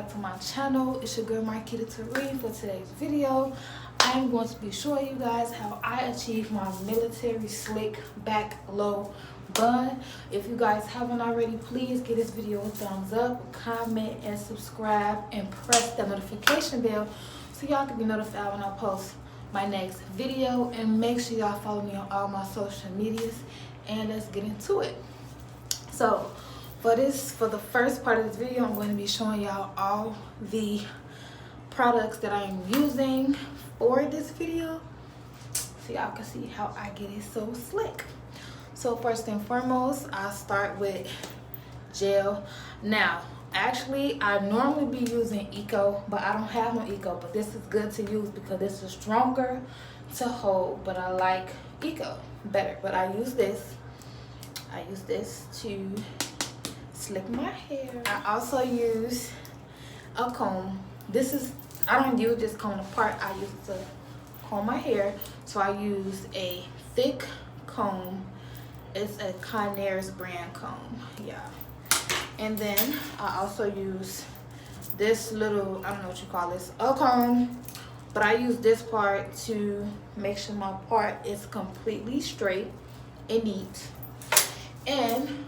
back to my channel. It's your girl Marquita Tareen. For today's video, I'm going to be showing you guys how I achieved my military slick back low bun. If you guys haven't already, please give this video a thumbs up, comment, and subscribe, and press the notification bell so y'all can be notified when I post my next video. And make sure y'all follow me on all my social medias, and let's get into it. So for the first part of this video, I'm going to be showing y'all all the products that I'm using for this video so y'all can see how I get it so slick. So first and foremost, I'll start with gel. Now actually I normally be using Eco, but I don't have no Eco, but this is good to use because this is stronger to hold, but I like Eco better. But I use this to slick my hair. I also use a comb. I don't use this comb apart, I use it to comb my hair. So I use a thick comb. It's a Conair's brand comb, yeah. And then I also use this little, I don't know what you call this, a comb, but I use this part to make sure my part is completely straight and neat. And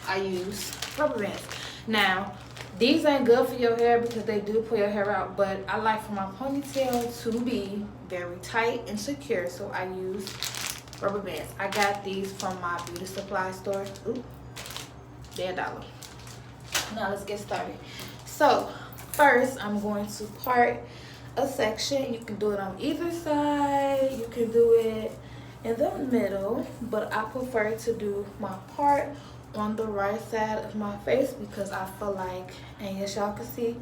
I use rubber bands. Now these ain't good for your hair because they do pull your hair out, but I like for my ponytail to be very tight and secure, so I use rubber bands. I got these from my beauty supply store. Ooh, they're $1. Now let's get started. So first I'm going to part a section. You can do it on either side, you can do it in the middle, but I prefer to do my part on the right side of my face because I feel like, and as y'all can see,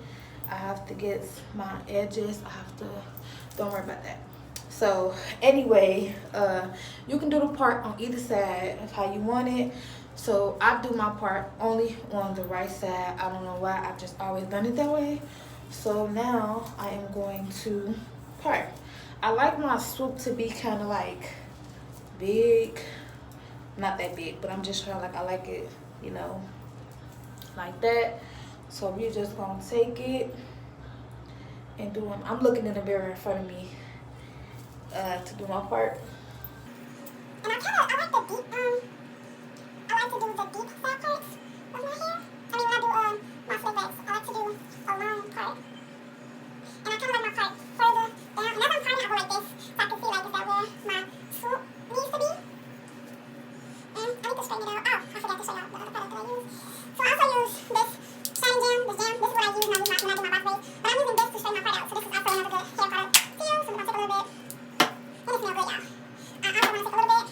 I have to get my edges, don't worry about that. So anyway, you can do the part on either side of how you want it. So I do my part only on the right side. I don't know why, I've just always done it that way. So now I am going to part. I like my swoop to be kind of like big, not that big, but I'm just trying, like, I like it, you know, like that. So we're just gonna take it and do them. I'm looking in the mirror in front of me to do my part. And I like the deep, I like to do the deep side parts of my hair. I mean, when I do my flip backs, I like to do a long part. And I kind of like my part further down. And as I'm parting, I go like this, so I can see, like, is that where my swoop needs to be? And I need to straighten it out. Oh, I forgot to show y'all the other product that I use. So I also use this shining jam, this jam. This is what I use when I do my box waves. But I'm using this to straighten my part out. So this is also another good hair product to use. So I'm going to take a little bit. And it smells good, y'all. I also want to take a little bit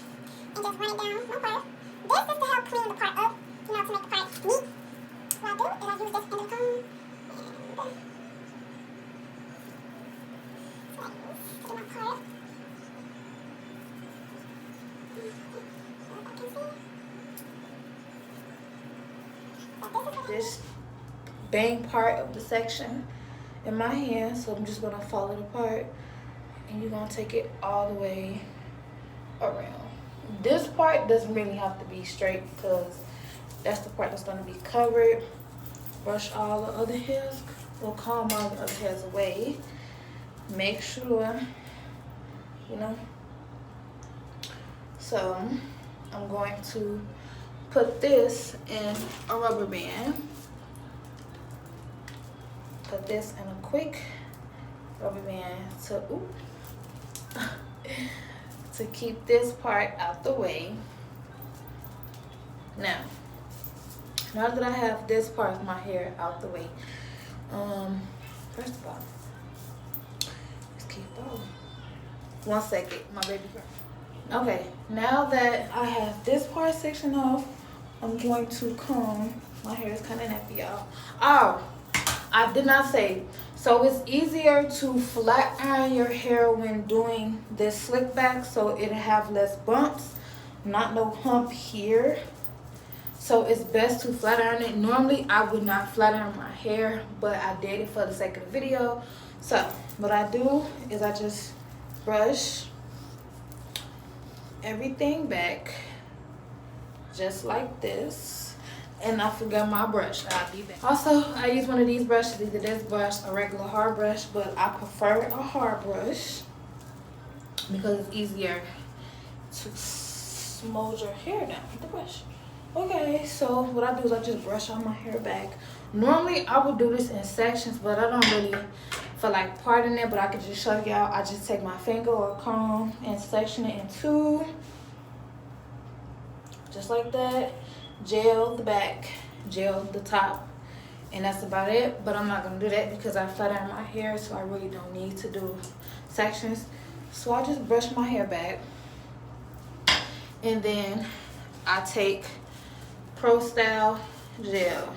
and just run it down my part. This is to help clean the part up, you know, to make the part neat. What I do is I use this end of the comb. And so I use to do my part. This bang part of the section in my hand, so I'm just gonna follow it apart, and you're gonna take it all the way around. This part doesn't really have to be straight because that's the part that's gonna be covered. Brush all the other hairs, or comb all the other hairs away. Make sure, you know. So I'm going to put this in a rubber band. Put this in a quick rubber band to keep this part out the way. Now that I have this part of my hair out the way, first of all, let's keep going. 1 second, my baby girl. Okay, now that I have this part section off, I'm going to comb. My hair is kind of nappy, y'all. Oh, I did not say. So it's easier to flat iron your hair when doing this slick back, so it'll have less bumps, not no hump here. So it's best to flat iron it. Normally I would not flat iron my hair, but I did it for the sake of the video. So what I do is I just brush everything back just like this, And I forgot my brush. I'll be back. Also, I use one of these brushes, either this brush or regular hard brush, but I prefer a hard brush because it's easier to smooth your hair down with the brush. Okay, so what I do is I just brush on my hair back. Normally, I would do this in sections, but I don't really feel like parting it, but I can just show y'all. I just take my finger or comb and section it in two. Just like that. Gel the back, gel the top, and that's about it. But I'm not gonna do that because I flatten my hair, so I really don't need to do sections. So I just brush my hair back, and then I take HairStyle gel.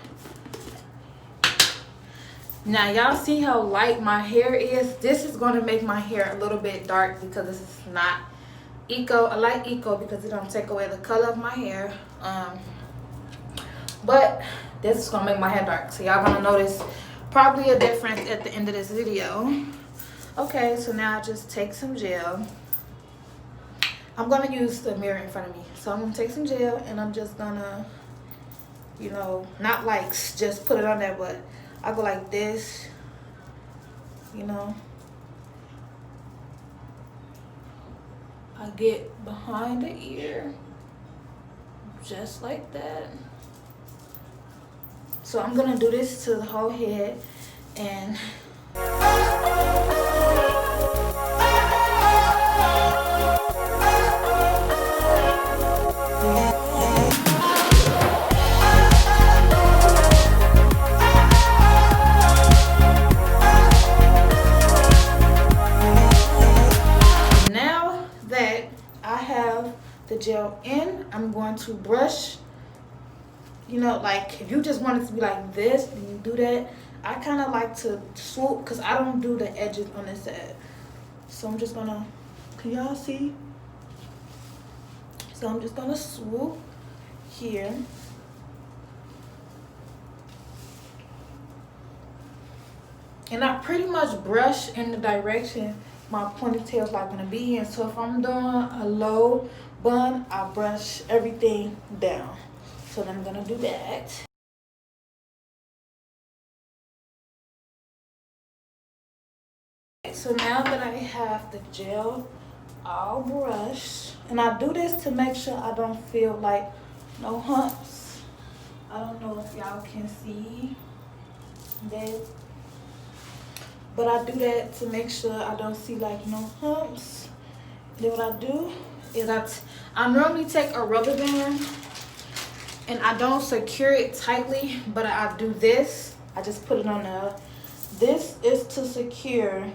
Now y'all see how light my hair is? This is gonna make my hair a little bit dark because this is not eco. I like eco because it don't take away the color of my hair. But this is gonna make my hair dark, so y'all gonna notice probably a difference at the end of this video. Okay, so now I just take some gel. I'm gonna use the mirror in front of me, so I'm gonna take some gel and I'm just gonna, you know, not like just put it on there, but I go like this, you know. I get behind the ear, just like that. So I'm gonna do this to the whole head, and now that I have the gel in, I'm going to brush. You know, like if you just want it to be like this, then you do that. I kind of like to swoop because I don't do the edges on this side. So I'm just gonna, can y'all see? So I'm just gonna swoop here. And I pretty much brush in the direction my ponytail's like gonna be in. So if I'm doing a low bun, I brush everything down. So then I'm gonna do that. So now that I have the gel all brushed, and I do this to make sure I don't feel like no humps. I don't know if y'all can see that, but I do that to make sure I don't see like no humps. Then what I do is I normally take a rubber band. And I don't secure it tightly, but I do this. I just put it on there. This is to secure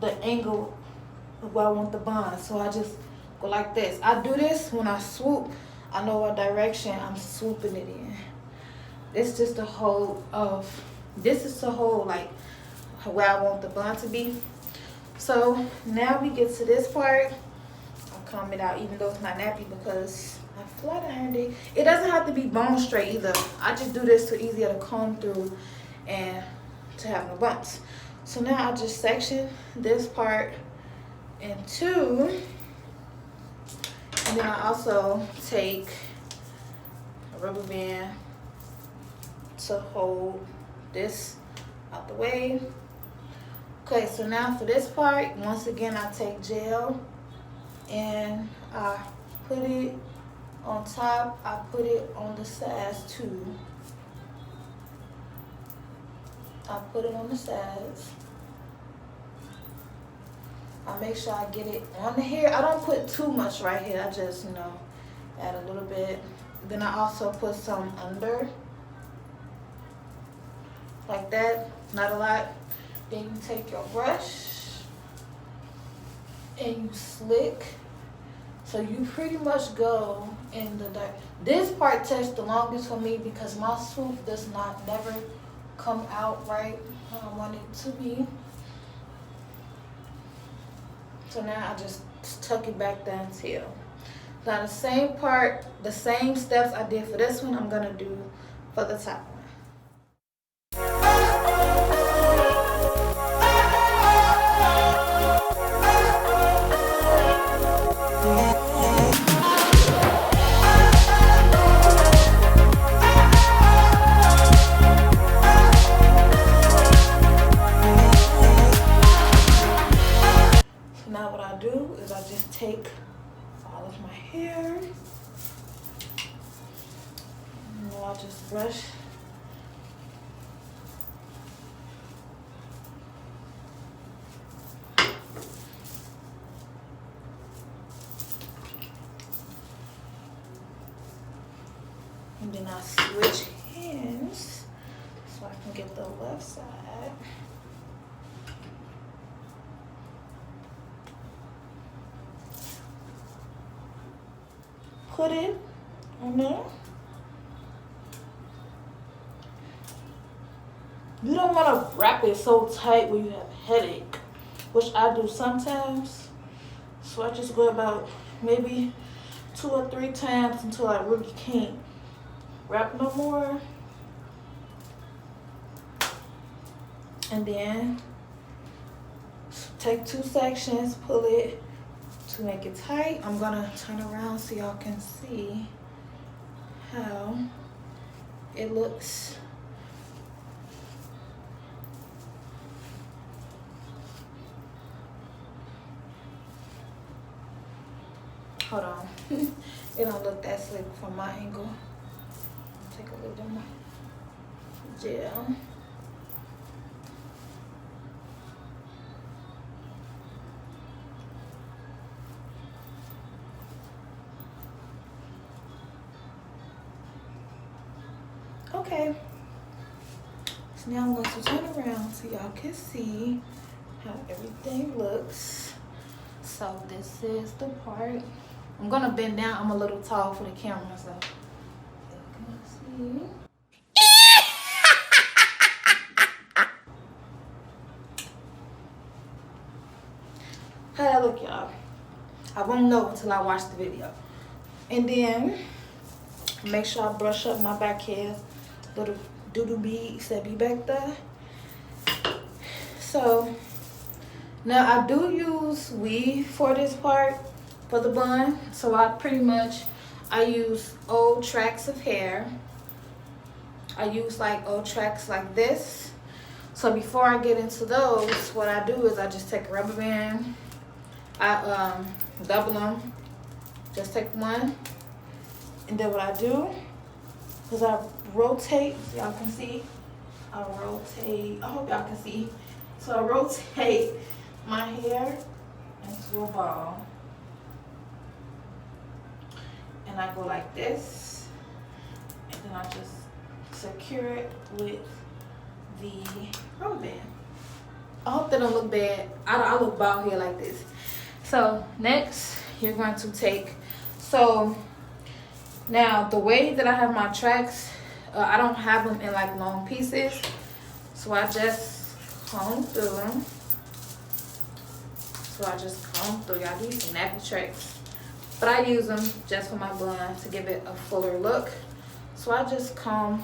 the angle of where I want the bun. So I just go like this. I do this when I swoop. I know what direction I'm swooping it in. It's just the whole of, this is the whole like where I want the bun to be. So now we get to this part. I'll comb it out even though it's not nappy because I flat ironed it. It doesn't have to be bone straight either. I just do this so easier to comb through and to have no bumps. So now I just section this part in two. And then I also take a rubber band to hold this out the way. Okay, so now for this part, once again I take gel and I put it on top, I put it on the sides too. I put it on the sides. I make sure I get it on the hair. I don't put too much right here. I just, you know, add a little bit. Then I also put some under. Like that, not a lot. Then you take your brush and you slick. So you pretty much go in the dark. This part takes the longest for me because my swoop does not never come out right how I want it to be. So now I just tuck it back down till. Now the same part, the same steps I did for this one, I'm gonna do for the top one. with my hair. And I'll just brush. And then I switch hands so I can get the left side. Put it on there. You don't want to wrap it so tight where you have a headache, which I do sometimes. So I just go about maybe 2 or 3 times until I really can't wrap no more. And then take 2 sections, pull it to make it tight. I'm gonna turn around so y'all can see how it looks. Hold on. It don't look that slick from my angle. Take a little bit more gel. Okay. So now I'm going to turn around so y'all can see how everything looks. So this is the part. I'm gonna bend down. I'm a little tall for the camera, so you can see. How that look, y'all? I won't know until I watch the video. And then make sure I brush up my back hair. Little doodle beads that be back there. So now I do use weave for this part, for the bun. So I use old tracks of hair. I use like old tracks like this. So before I get into those, what I do is I just take a rubber band. I double them. Just take one. And then what I do is I rotate, y'all can see. I rotate, I hope y'all can see. So I rotate my hair into a ball. And I go like this. And then I just secure it with the rubber band. I hope that don't look bad. I look bald here like this. So next, you're going to take, so now the way that I have my tracks, I don't have them in like long pieces. So I just comb through them. So I just comb through. Y'all, these some nappy tracks. But I use them just for my bun to give it a fuller look. So I just comb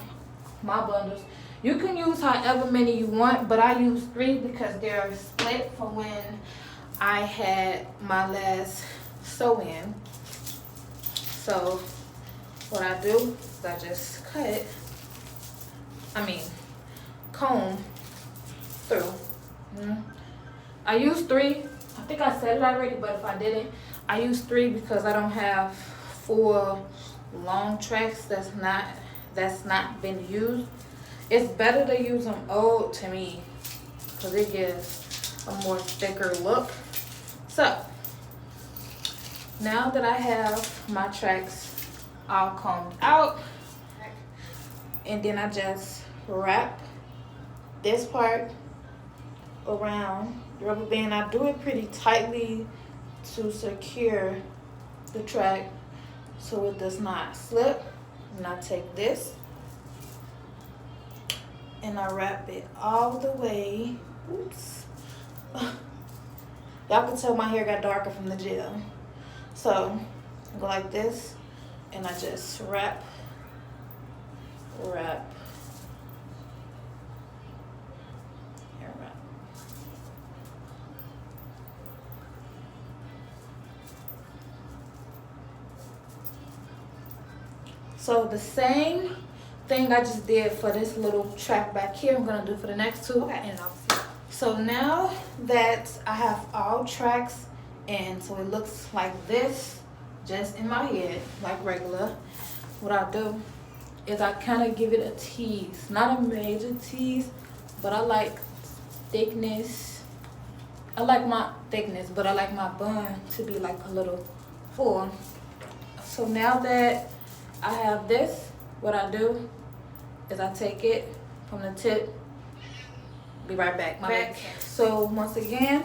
my bundles. You can use however many you want, but I use 3 because they're split from when I had my last sew-in. So what I do is I just comb through. I use 3. I think I said it already, but if I didn't, I use 3 because I don't have 4 long tracks that's not been used. It's better to use them old to me because it gives a more thicker look. So now that I have my tracks all combed out, and then I just wrap this part around the rubber band. I do it pretty tightly to secure the track so it does not slip. And I take this and I wrap it all the way. Oops. Y'all can tell my hair got darker from the gel. So I go like this and I just wrap. So the same thing I just did for this little track back here, I'm gonna do for the next 2. Okay, and I'll see. So now that I have all tracks and so it looks like this, just in my head like regular. What I do is I kind of give it a tease, not a major tease, but I like thickness. I like my thickness, but I like my bun to be like a little full. So now that I have this, what I do is I take it from the tip, be right back. So once again,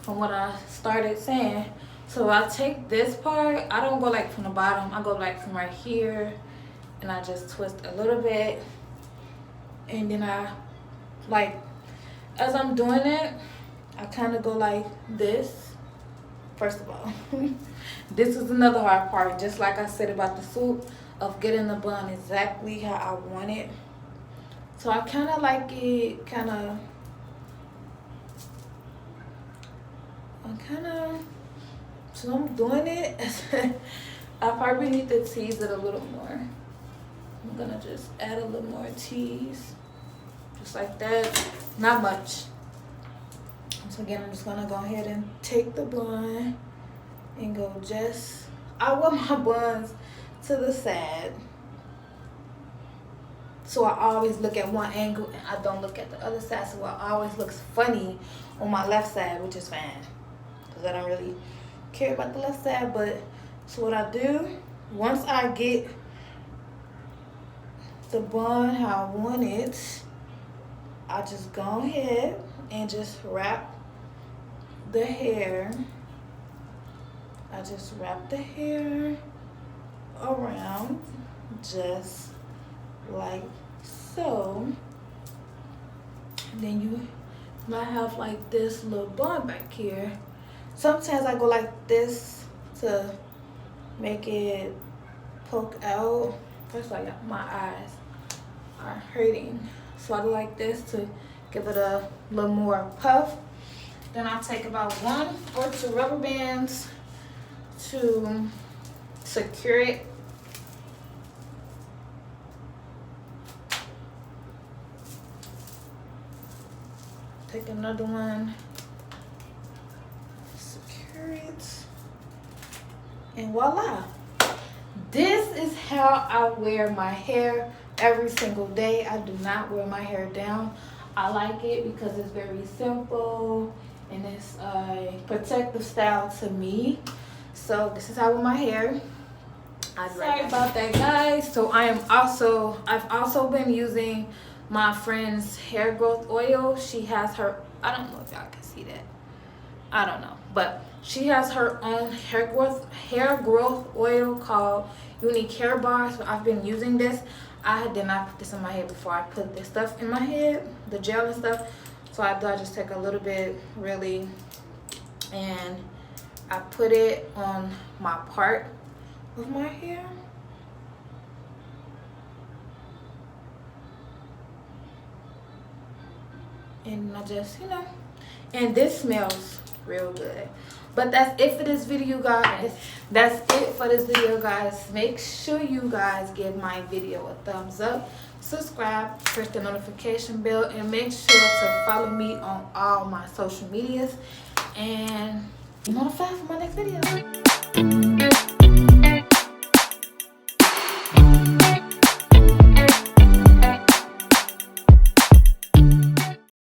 from what I started saying, so I take this part, I don't go like from the bottom, I go like from right here, and I just twist a little bit, and then I, like, as I'm doing it, I kind of go like this. First of all, this is another hard part, just like I said about the swoop, of getting the bun exactly how I want it. So I kind of like it, so I'm doing it. I probably need to tease it a little more. I'm gonna just add a little more tease, just like that, not much. So again, I'm just gonna go ahead and take the bun and go just, I want my buns to the side. So I always look at one angle and I don't look at the other side. So it always looks funny on my left side, which is fine, because I don't really care about the left side. But so what I do, once I get the bun how I want it, I just go ahead and just wrap the hair. I just wrap the hair around just like so. And then you might have like this little bun back here. Sometimes I go like this to make it poke out. First, like my eyes are hurting, so I do like this to give it a little more puff. Then I'll take about 1 or 2 rubber bands to secure it. Take another one, secure it, and voila. This is how I wear my hair every single day. I do not wear my hair down. I like it because it's very simple and it's a protective style to me. So this is how I wear my hair. Sorry about that, guys. So I've also been using my friend's hair growth oil. She has her, I don't know if y'all can see that, I don't know, but she has her own hair growth oil called Unique Hair Bar. So I've been using this. I did not put this in my head before I put this stuff in my head, the gel and stuff. So I thought I'd just take a little bit, really, and I put it on my part of my hair. And I just, and this smells real good. But that's it for this video, guys. Make sure you guys give my video a thumbs up, subscribe, press the notification bell, and make sure to follow me on all my social medias and be notified for my next video.